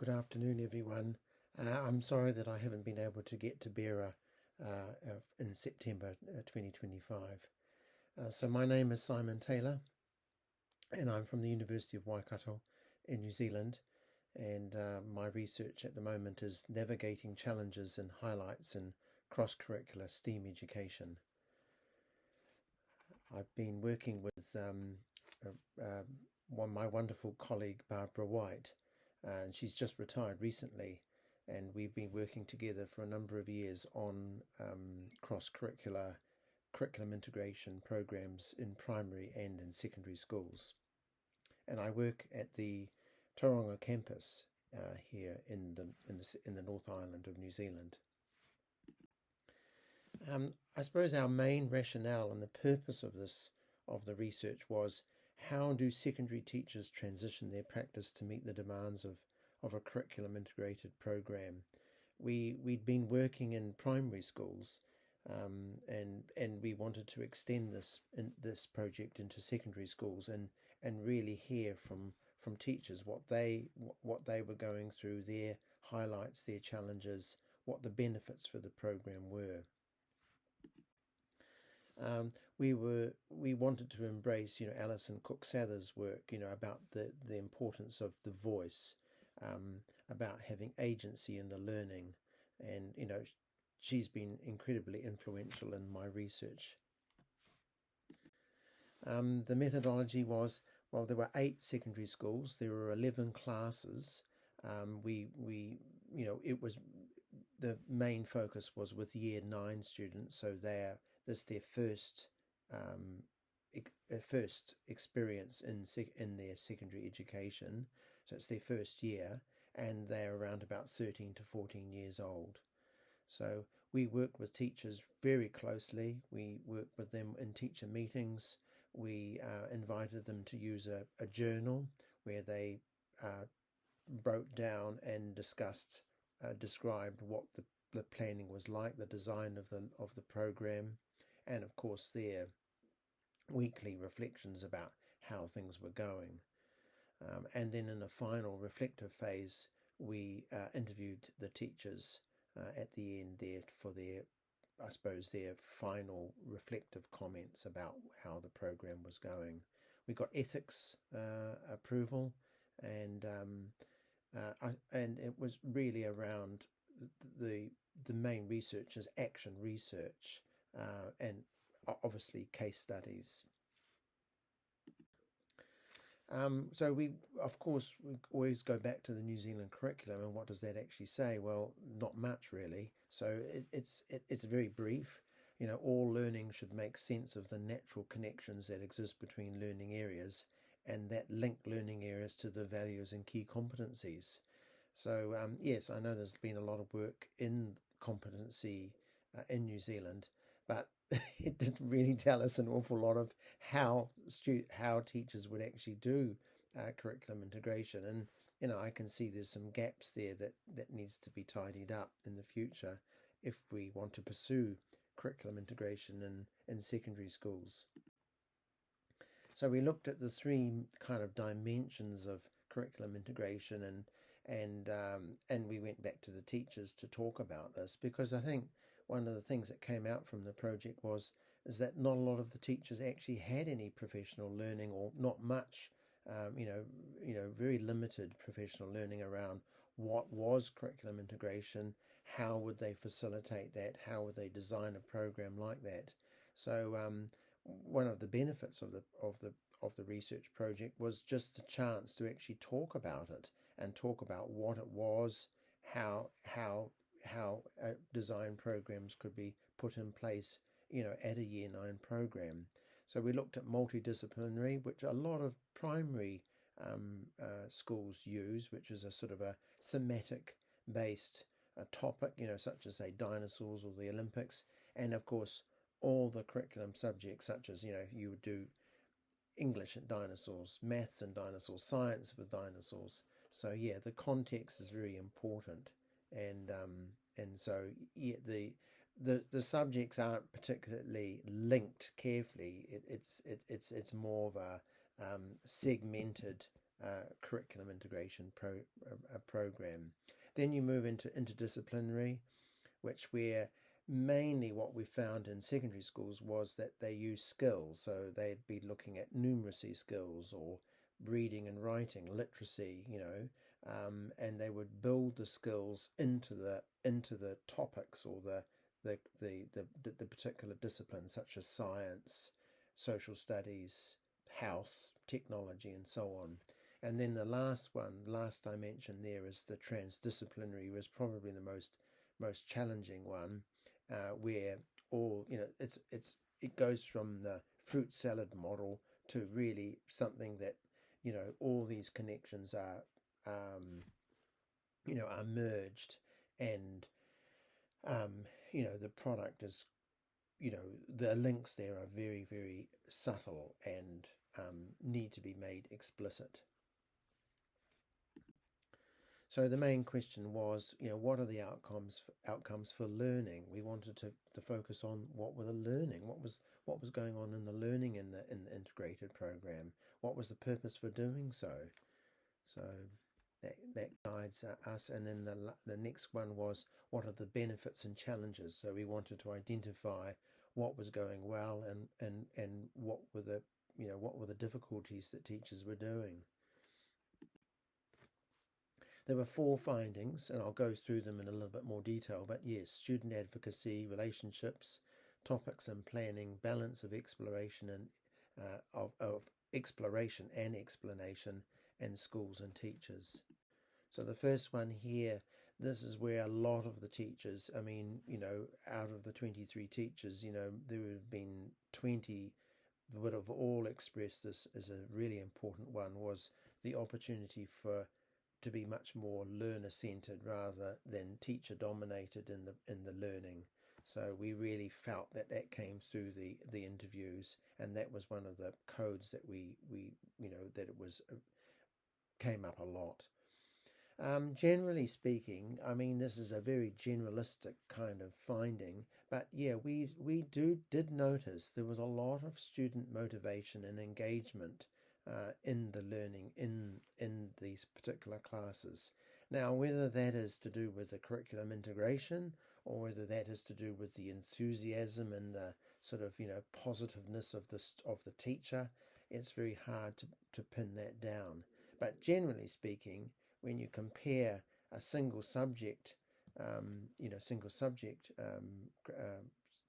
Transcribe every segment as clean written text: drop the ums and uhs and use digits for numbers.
Good afternoon, everyone. I'm sorry that I haven't been able to get to BERA in September 2025. So my name is Simon Taylor, and I'm from the University of Waikato in New Zealand, and my research at the moment is navigating challenges and highlights in cross-curricular STEAM education. I've been working with my wonderful colleague Barbara White, and she's just retired recently, and we've been working together for a number of years on cross-curricular curriculum integration programs in primary and in secondary schools. And I work at the Tauranga campus here in the North Island of New Zealand. I suppose our main rationale and the purpose of the research was, how do secondary teachers transition their practice to meet the demands of a curriculum integrated program? We'd been working in primary schools, and we wanted to extend this project into secondary schools and really hear from teachers what they were going through, their highlights, their challenges, what the benefits for the program were. We wanted to embrace, Alison Cook-Sather's work, about the importance of the voice, about having agency in the learning, and she's been incredibly influential in my research. The methodology was, well, there were 8 secondary schools, there were 11 classes. It was, the main focus was with Year 9 students, so this is their first experience in their secondary education, so it's their first year, and they're around about 13 to 14 years old. So we work with teachers very closely. We work with them in teacher meetings. We invited them to use a journal where they wrote down and described what the planning was like, the design of the program, and of course their weekly reflections about how things were going. And then in a final reflective phase, we interviewed the teachers at the end there for their final reflective comments about how the program was going. We got ethics approval, and it was really around the main research is action research, and obviously case studies. So we always go back to the New Zealand curriculum, and what does that actually say? Well, not much really. So it's very brief. All learning should make sense of the natural connections that exist between learning areas, and that link learning areas to the values and key competencies. So yes, I know there's been a lot of work in competency in New Zealand, but it didn't really tell us an awful lot of how teachers would actually do curriculum integration. And I can see there's some gaps there that needs to be tidied up in the future if we want to pursue curriculum integration in secondary schools. So we looked at the 3 kind of dimensions of curriculum integration, and we went back to the teachers to talk about this, because I think one of the things that came out from the project is that not a lot of the teachers actually had any professional learning, or not much, very limited professional learning around what was curriculum integration, how would they facilitate that, how would they design a program like that. So one of the benefits of the research project was just the chance to actually talk about it, and talk about what it was, how design programs could be put in place, at a Year 9 program. So we looked at multidisciplinary, which a lot of primary schools use, which is a sort of a thematic based topic, such as, say, dinosaurs or the Olympics, and of course all the curriculum subjects, such as, you would do English and dinosaurs, maths and dinosaurs, science with dinosaurs. So yeah, the context is very important, and so yeah, the subjects aren't particularly linked carefully. It's more of a segmented curriculum integration program. Then you move into interdisciplinary, which where mainly what we found in secondary schools was that they use skills. So they'd be looking at numeracy skills or reading and writing, literacy, and they would build the skills into the topics or the particular disciplines, such as science, social studies, health, technology, and so on. And then the last dimension there is the transdisciplinary, was probably the most challenging one, where it goes from the fruit salad model to really something that all these connections are merged, and the product is, the links there are very, very subtle and need to be made explicit. So the main question was, what are the outcomes for learning? We wanted to focus on what were the learning, what was going on in the learning in the integrated program, what was the purpose for doing so. So that guides us. And then the next one was, what are the benefits and challenges? So we wanted to identify what was going well and what were the difficulties that teachers were doing. There were 4 findings, and I'll go through them in a little bit more detail. But yes, student advocacy, relationships, topics and planning, balance of exploration and of exploration and explanation, and schools and teachers. So the first one here, this is where a lot of the teachers, out of the 23 teachers, there would have been 20 would have all expressed this as a really important one, was the opportunity to be much more learner-centered rather than teacher-dominated in the learning. So we really felt that came through the interviews, and that was one of the codes that we that it was came up a lot. Generally speaking, this is a very generalistic kind of finding, but yeah, we did notice there was a lot of student motivation and engagement in the learning in these particular classes. Now, whether that is to do with the curriculum integration, or whether that is to do with the enthusiasm and the sort of positiveness of the teacher, it's very hard to pin that down. But generally speaking, when you compare a single subject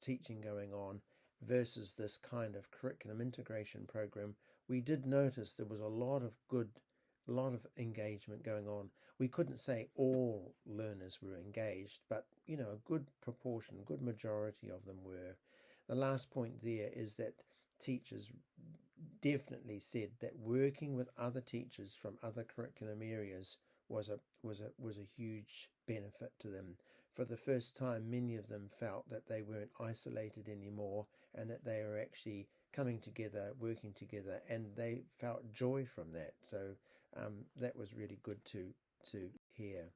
teaching going on versus this kind of curriculum integration program, we did notice there was a lot of engagement going on. We couldn't say all learners were engaged, but a good proportion, good majority of them were. The last point there is that teachers definitely said that working with other teachers from other curriculum areas was a huge benefit to them. For the first time, many of them felt that they weren't isolated anymore, and that they were actually coming together, working together, and they felt joy from that. So that was really good to hear.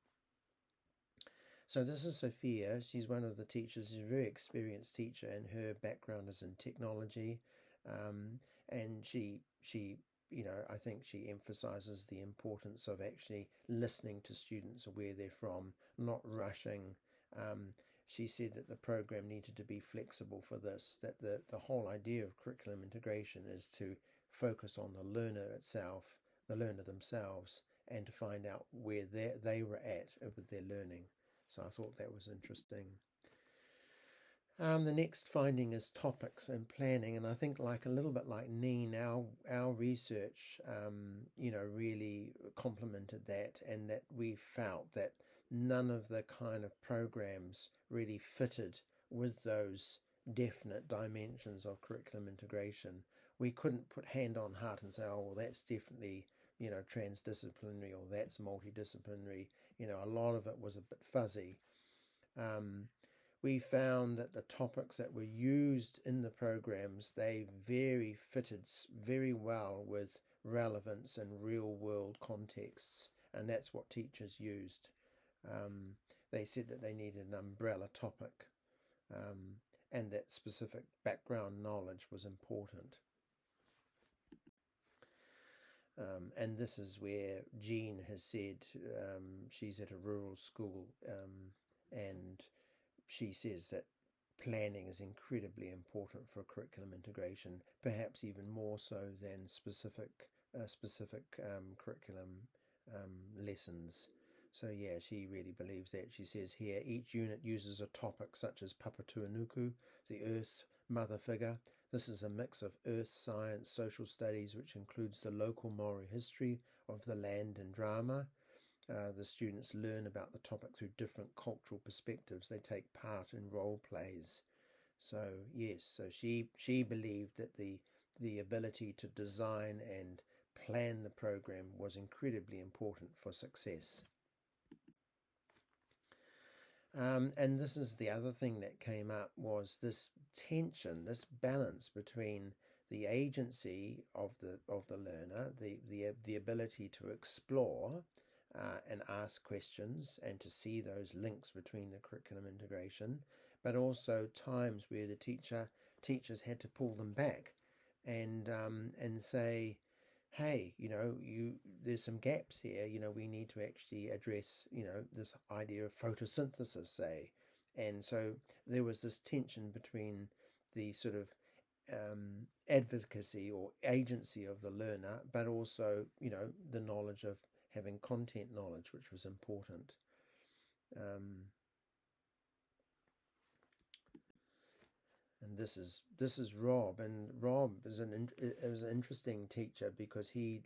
So this is Sophia. She's one of the teachers. She's a very experienced teacher, and her background is in technology. And she I think she emphasizes the importance of actually listening to students where they're from, not rushing. She said that the program needed to be flexible for this, that the whole idea of curriculum integration is to focus on the learner itself, the learner themselves, and to find out where they were at with their learning. So I thought that was interesting. The next finding is topics and planning, and I think a little bit like Neen, our research, really complemented that, and that we felt that none of the kind of programs really fitted with those definite dimensions of curriculum integration. We couldn't put hand on heart and say, oh, well, that's definitely transdisciplinary, or that's multidisciplinary. A lot of it was a bit fuzzy. We found that the topics that were used in the programs, they fitted very well with relevance and real world contexts, and that's what teachers used. They said that they needed an umbrella topic, and that specific background knowledge was important. And this is where Jean has said, she's at a rural school, and she says that planning is incredibly important for curriculum integration, perhaps even more so than specific curriculum lessons. So yeah, she really believes that. She says here, each unit uses a topic such as Papatuanuku, the Earth Mother figure. This is a mix of earth science, social studies, which includes the local Maori history of the land and drama. The students learn about the topic through different cultural perspectives. They take part in role plays. So yes, so she believed that the ability to design and plan the program was incredibly important for success. And this is the other thing that came up, was this tension, this balance between the agency of the learner, the ability to explore and ask questions and to see those links between the curriculum integration, but also times where the teachers had to pull them back and say, hey, there's some gaps here, we need to actually address, this idea of photosynthesis, say. And so there was this tension between the sort of advocacy or agency of the learner, but also, the knowledge of having content knowledge, which was important. And this is Rob, and Rob is an interesting teacher because he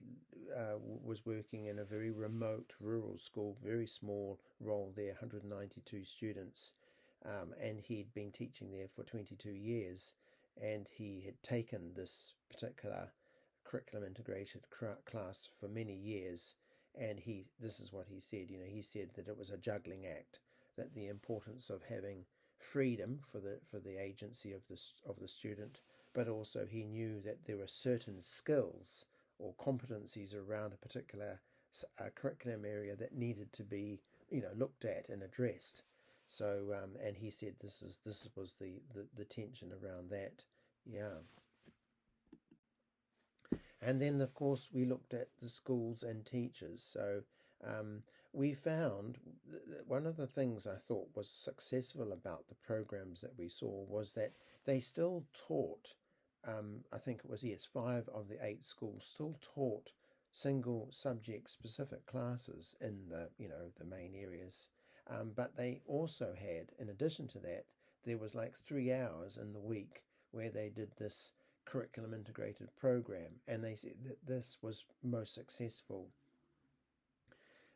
was working in a very remote rural school, very small role there, 192 students, and he'd been teaching there for 22 years, and he had taken this particular curriculum integrated class for many years, and this is what he said. He said that it was a juggling act, that the importance of having freedom for the agency of the student, but also he knew that there were certain skills or competencies around a particular curriculum area that needed to be looked at and addressed. So and he said this was the tension around that. Yeah. And then of course we looked at the schools and teachers. So we found one of the things I thought was successful about the programs that we saw was that they still taught, I think it was, yes, 5 of the 8 schools still taught single subject specific classes in the main areas. But they also had, in addition to that, there was like 3 hours in the week where they did this curriculum integrated program, and they said that this was most successful.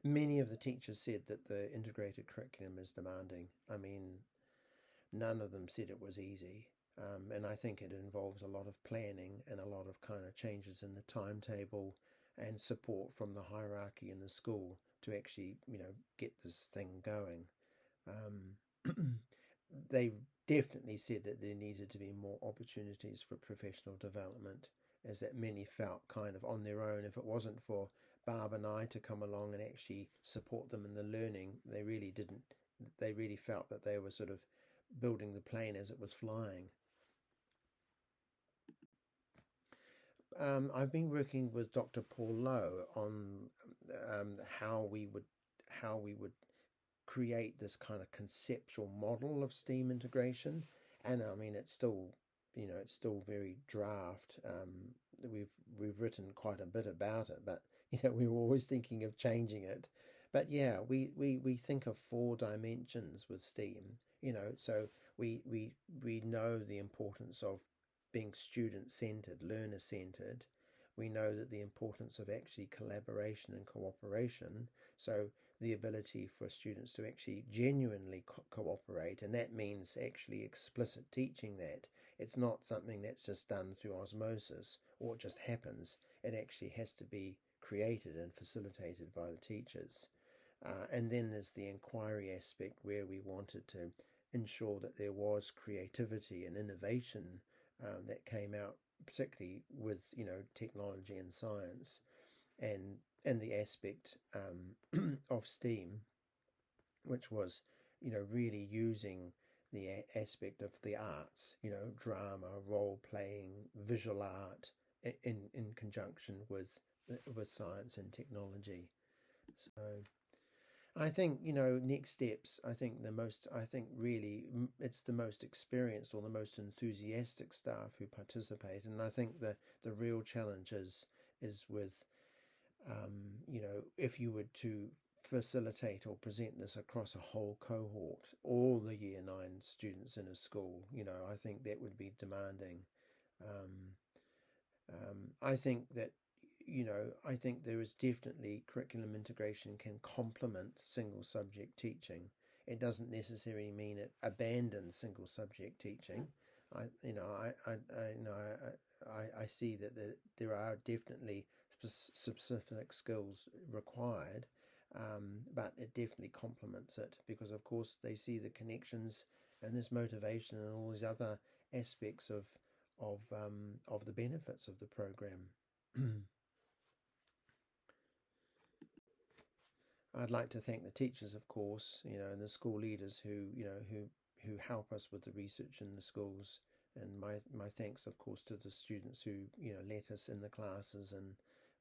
Many of the teachers said that the integrated curriculum is demanding. I mean, none of them said it was easy. And I think it involves a lot of planning and a lot of kind of changes in the timetable and support from the hierarchy in the school to actually, get this thing going. They definitely said that there needed to be more opportunities for professional development, as that many felt kind of on their own. If it wasn't for Barb and I to come along and actually support them in the learning, they really didn't. They really felt that they were sort of building the plane as it was flying. I've been working with Dr. Paul Lowe on how we would create this kind of conceptual model of STEAM integration, and I mean it's still very draft. We've written quite a bit about it, but we were always thinking of changing it. But yeah, we think of 4 dimensions with STEAM. So we know the importance of being student-centered, learner-centered. We know that the importance of actually collaboration and cooperation. So the ability for students to actually genuinely cooperate, and that means actually explicit teaching that. It's not something that's just done through osmosis or it just happens. It actually has to be created and facilitated by the teachers. And then there's the inquiry aspect, where we wanted to ensure that there was creativity and innovation that came out, particularly with technology and science, and the aspect of STEAM, which was really using the aspect of the arts, drama, role playing, visual art, in conjunction with with science and technology. So I think, you know, next steps, I think really it's the most experienced or the most enthusiastic staff who participate. And I think the real challenge is with, you know, if you were to facilitate or present this across a whole cohort, all the year 9 students in a school, you know, I think that would be demanding. Um, I think that, you know, I think there is definitely curriculum integration can complement single subject teaching. It doesn't necessarily mean it abandons single subject teaching. I see that there are definitely specific skills required, but it definitely complements it because, of course, they see the connections and this motivation and all these other aspects of the benefits of the program. I'd like to thank the teachers, of course, you know, and the school leaders who, you know, who help us with the research in the schools. And my thanks, of course, to the students who, you know, let us in the classes. And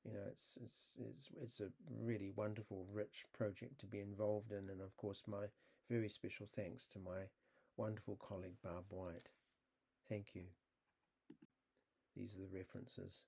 you know, it's a really wonderful, rich project to be involved in. And of course, my very special thanks to my wonderful colleague Barb White. Thank you. These are the references.